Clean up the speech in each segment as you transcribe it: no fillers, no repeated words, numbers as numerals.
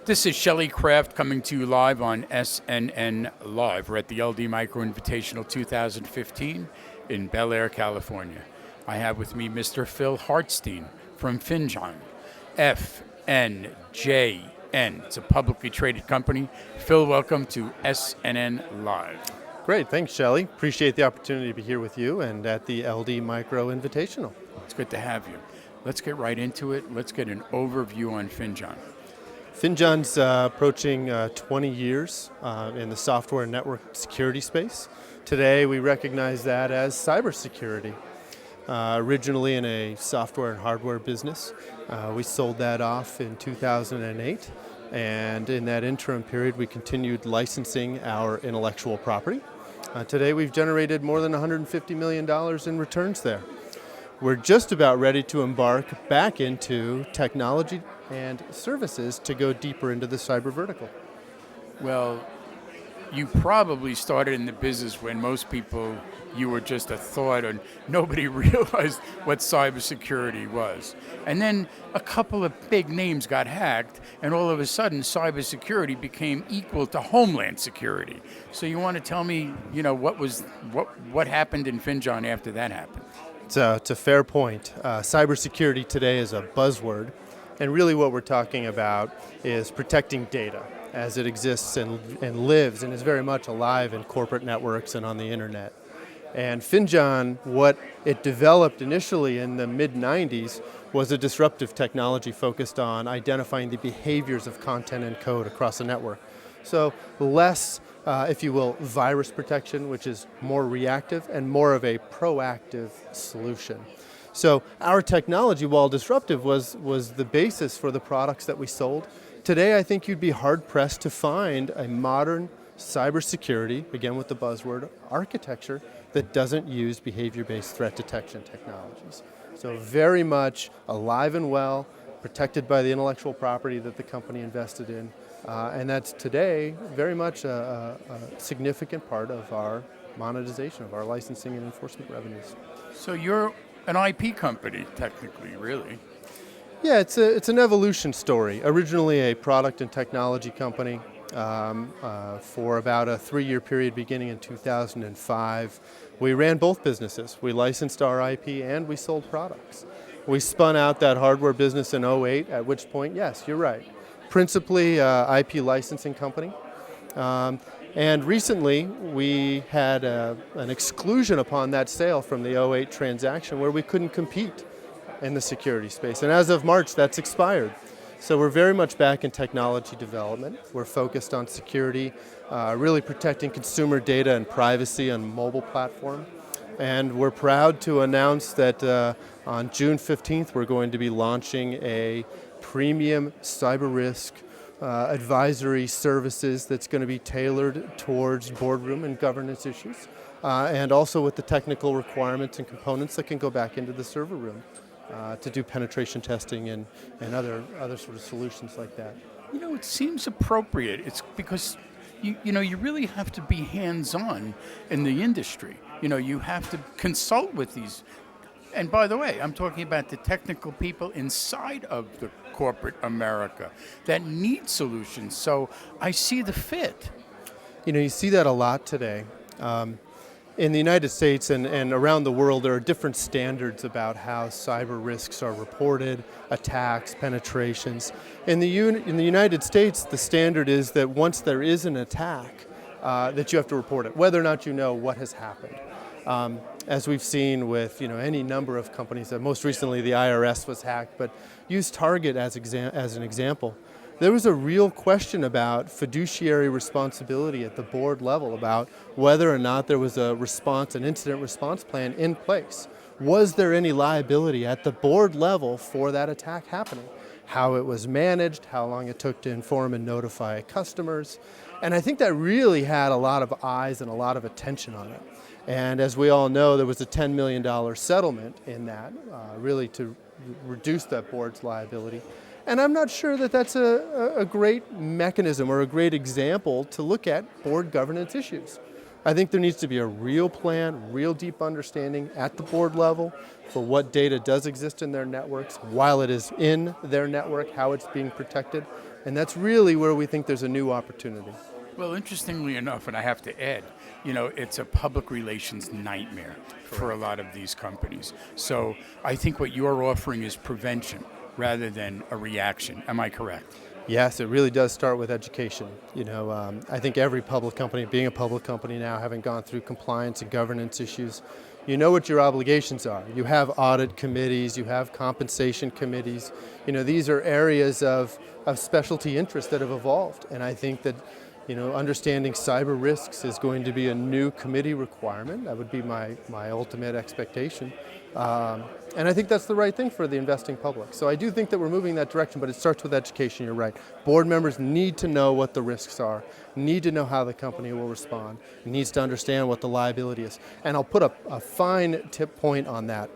This is Shelley Kraft coming to you live on SNNLive. We're at the LD Micro Invitational 2015 in Bel Air, California. I have with me Mr. Phil Hartstein from Finjan, FNJN. It's a publicly traded company. Phil, welcome to SNNLive. Great, thanks Shelley. Appreciate the opportunity to be here with you and at the LD Micro Invitational. It's good to have you. Let's get right into it. Let's get an overview on Finjan. Finjan's approaching 20 years in the software and network security space. Today we recognize that as cybersecurity. Originally in a software and hardware business, we sold that off in 2008, and in that interim period we continued licensing our intellectual property. Today we've generated more than $150 million in returns there. We're just about ready to embark back into technology and services to go deeper into the cyber vertical. Well, you probably started in the business when most people, you were just a thought and nobody realized what cybersecurity was. And then a couple of big names got hacked, and all of a sudden cybersecurity became equal to homeland security. So you want to tell me, what happened in Finjan after that happened? It's a fair point. Cybersecurity today is a buzzword, and really what we're talking about is protecting data as it exists and lives and is very much alive in corporate networks and on the internet. And Finjan, what it developed initially in the mid-90s was a disruptive technology focused on identifying the behaviors of content and code across a network. So less, if you will, virus protection, which is more reactive, and more of a proactive solution. So our technology, while disruptive, was the basis for the products that we sold. Today, I think you'd be hard-pressed to find a modern cybersecurity, again with the buzzword, architecture that doesn't use behavior-based threat detection technologies. So very much alive and well, protected by the intellectual property that the company invested in, and that's today very much a significant part of our monetization, of our licensing and enforcement revenues. So you're an IP company, technically, really. Yeah, it's an evolution story. Originally a product and technology company for about a 3-year period beginning in 2005. We ran both businesses. We licensed our IP and we sold products. We spun out that hardware business in 2008, at which point, yes, you're right, principally IP licensing company. And recently, we had an exclusion upon that sale from the 2008 transaction where we couldn't compete in the security space. And as of March, that's expired. So we're very much back in technology development. We're focused on security, really protecting consumer data and privacy on mobile platform. And we're proud to announce that on June 15th, we're going to be launching a premium cyber risk advisory services that's going to be tailored towards boardroom and governance issues, and also with the technical requirements and components that can go back into the server room to do penetration testing and other sort of solutions like that. You know, it seems appropriate. It's because you really have to be hands-on in the industry. You have to consult with these. And by the way, I'm talking about the technical people inside of the corporate America that need solutions. So I see the fit. You see that a lot today. In the United States and around the world, there are different standards about how cyber risks are reported, attacks, penetrations. In the United States, the standard is that once there is an attack, that you have to report it, whether or not you know what has happened. As we've seen with any number of companies, most recently the IRS was hacked, but use Target as an example. There was a real question about fiduciary responsibility at the board level about whether or not there was an incident response plan in place. Was there any liability at the board level for that attack happening? How it was managed, how long it took to inform and notify customers. And I think that really had a lot of eyes and a lot of attention on it. And as we all know, there was a $10 million settlement in that, really to reduce that board's liability. And I'm not sure that that's a great mechanism or a great example to look at board governance issues. I think there needs to be a real plan, real deep understanding at the board level for what data does exist in their networks, while it is in their network, how it's being protected. And that's really where we think there's a new opportunity. Well, interestingly enough, and I have to add, it's a public relations nightmare for a lot of these companies. So I think what you're offering is prevention rather than a reaction. Am I correct? Yes, it really does start with education. I think every public company, being a public company now, having gone through compliance and governance issues, you know what your obligations are. You have audit committees, you have compensation committees. These are areas of specialty interest that have evolved. And I think that, understanding cyber risks is going to be a new committee requirement. That would be my ultimate expectation. And I think that's the right thing for the investing public. So I do think that we're moving in that direction, but it starts with education, you're right. Board members need to know what the risks are, need to know how the company will respond, needs to understand what the liability is. And I'll put a fine tip point on that.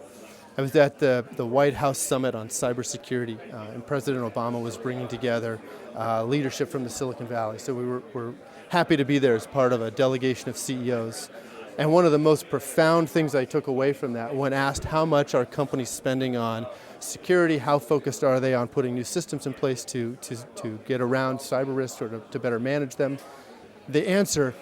I was at the White House Summit on cybersecurity, and President Obama was bringing together leadership from the Silicon Valley. So we were happy to be there as part of a delegation of CEOs. And one of the most profound things I took away from that, when asked how much are companies spending on security, how focused are they on putting new systems in place to get around cyber risks or to better manage them, the answer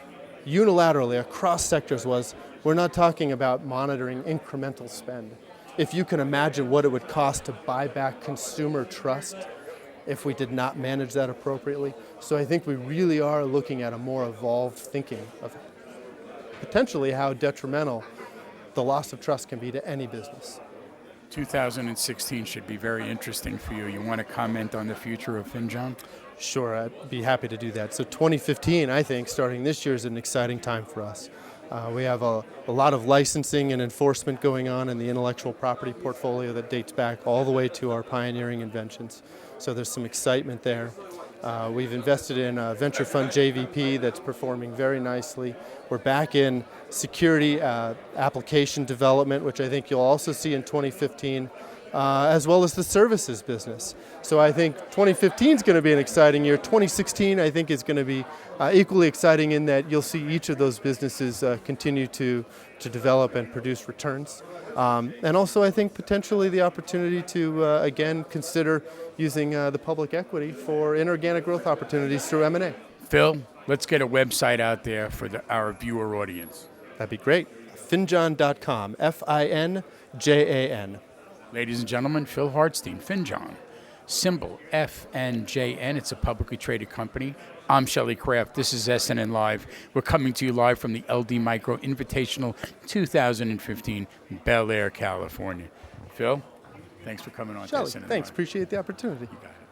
unilaterally across sectors was, we're not talking about monitoring incremental spend. If you can imagine what it would cost to buy back consumer trust if we did not manage that appropriately. So I think we really are looking at a more evolved thinking of potentially how detrimental the loss of trust can be to any business. 2016 should be very interesting for you. You want to comment on the future of Finjan? Sure, I'd be happy to do that. So 2015, I think, starting this year is an exciting time for us. We have a lot of licensing and enforcement going on in the intellectual property portfolio that dates back all the way to our pioneering inventions. So there's some excitement there. We've invested in a venture fund JVP that's performing very nicely. We're back in security application development, which I think you'll also see in 2015, as well as the services business. So I think 2015 is going to be an exciting year. 2016, I think, is going to be equally exciting in that you'll see each of those businesses continue to develop and produce returns. And also, I think, potentially the opportunity to, again, consider using the public equity for inorganic growth opportunities through M&A. Phil, let's get a website out there for our viewer audience. That'd be great. Finjan.com, Finjan. Ladies and gentlemen, Phil Hartstein, Finjan. Symbol FNJN. It's a publicly traded company. I'm Shelley Kraft. This is SNNLive. We're coming to you live from the LD Micro Invitational 2015, Bel Air, California. Phil, thanks for coming on Shelley, to SNNLive. thanks. Appreciate the opportunity. You got it.